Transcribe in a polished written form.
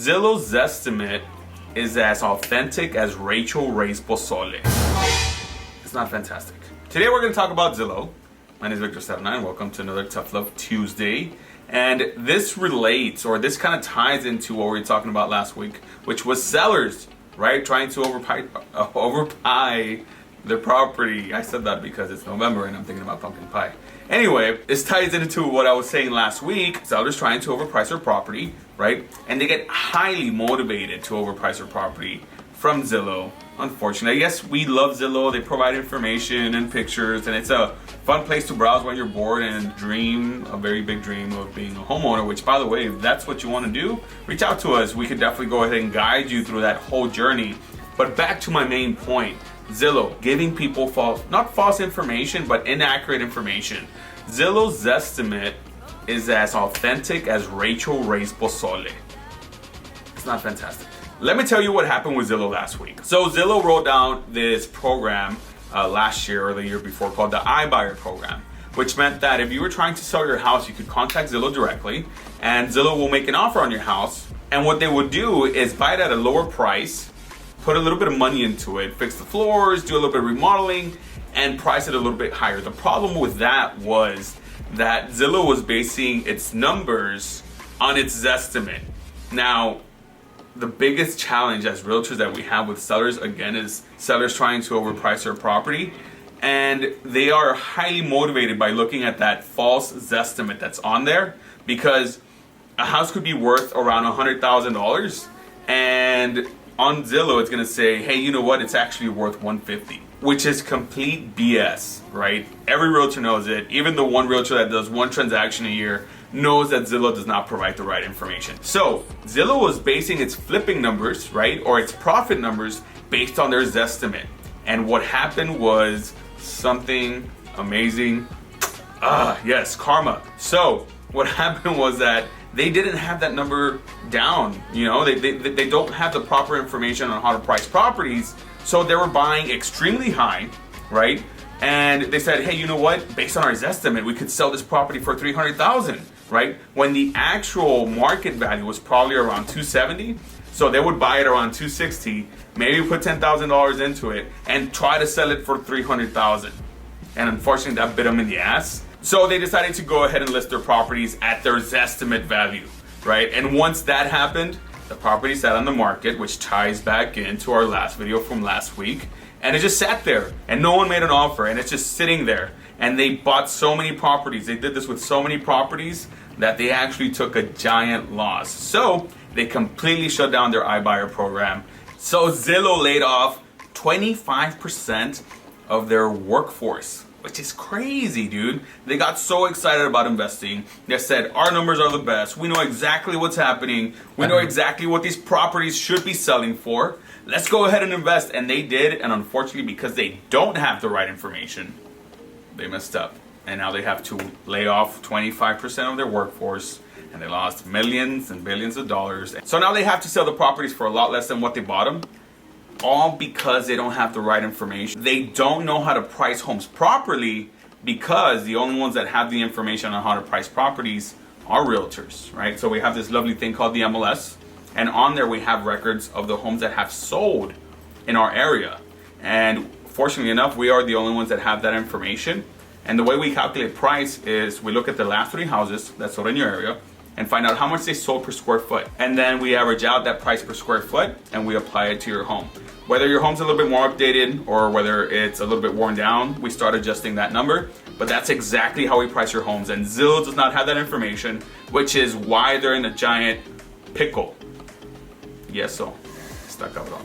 Zillow's zestimate is as authentic as Rachel Ray's Pozole. It's not fantastic. Today we're going to talk about Zillow. My name is Victor79. Welcome to another Tough Love Tuesday. And this relates, or this kind of ties into what we were talking about last week, which was sellers, right? Trying to overpay their property. I said that because it's November and I'm thinking about pumpkin pie. Anyway, this ties into what I was saying last week. Sellers trying to overprice their property, right? And they get highly motivated to overprice their property from Zillow. Unfortunately, yes, we love Zillow. They provide information and pictures, and it's a fun place to browse when you're bored and dream a very big dream of being a homeowner, which, by the way, if that's what you want to do, reach out to us. We could definitely go ahead and guide you through that whole journey. But back to my main point, Zillow giving people not false information, but inaccurate information. Zillow's zestimate is as authentic as Rachel Ray's Pozole. It's not fantastic. Let me tell you what happened with Zillow last week. So Zillow rolled out this program last year or the year before called the iBuyer program, which meant that if you were trying to sell your house, you could contact Zillow directly, and Zillow will make an offer on your house. And what they would do is buy it at a lower price, put a little bit of money into it, fix the floors, do a little bit of remodeling, and price it a little bit higher. The problem with that was that Zillow was basing its numbers on its zestimate. Now, the biggest challenge as realtors that we have with sellers, again, is sellers trying to overprice their property. And they are highly motivated by looking at that false zestimate that's on there, because a house could be worth around $100,000, and on Zillow it's gonna say, hey, you know what, it's actually worth $150,000, which is complete BS, right? Every realtor knows it. Even the one realtor that does one transaction a year knows that Zillow does not provide the right information. So Zillow was basing its flipping numbers, right, or its profit numbers based on their zestimate. And what happened was something amazing. Yes, karma. So what happened was that they didn't have that number down. You know, they don't have the proper information on how to price properties. So they were buying extremely high, right? And they said, hey, you know what? Based on our estimate, we could sell this property for $300,000, right? When the actual market value was probably around $270,000. So they would buy it around $260,000, maybe put $10,000 into it, and try to sell it for $300,000. And unfortunately, that bit them in the ass. So they decided to go ahead and list their properties at their estimate value, right? And once that happened, the property sat on the market, which ties back into our last video from last week. And it just sat there and no one made an offer, and it's just sitting there. And they bought so many properties. They did this with so many properties that they actually took a giant loss. So they completely shut down their iBuyer program. So Zillow laid off 25% of their workforce, which is crazy, dude. They got so excited about investing. They said, our numbers are the best. We know exactly what's happening. We know exactly what these properties should be selling for. Let's go ahead and invest. And they did. And unfortunately, because they don't have the right information, they messed up. And now they have to lay off 25% of their workforce. And they lost millions and billions of dollars. So now they have to sell the properties for a lot less than what they bought them. All because they don't have the right information. They don't know how to price homes properly, because the only ones that have the information on how to price properties are realtors, right? So we have this lovely thing called the MLS, and on there we have records of the homes that have sold in our area. And fortunately enough, we are the only ones that have that information. And the way we calculate price is we look at the last 3 houses that sold in your area and find out how much they sold per square foot. And then we average out that price per square foot and we apply it to your home. Whether your home's a little bit more updated or whether it's a little bit worn down, we start adjusting that number. But that's exactly how we price your homes. And Zillow does not have that information, which is why they're in a giant pickle. Yes, so, está cabrón.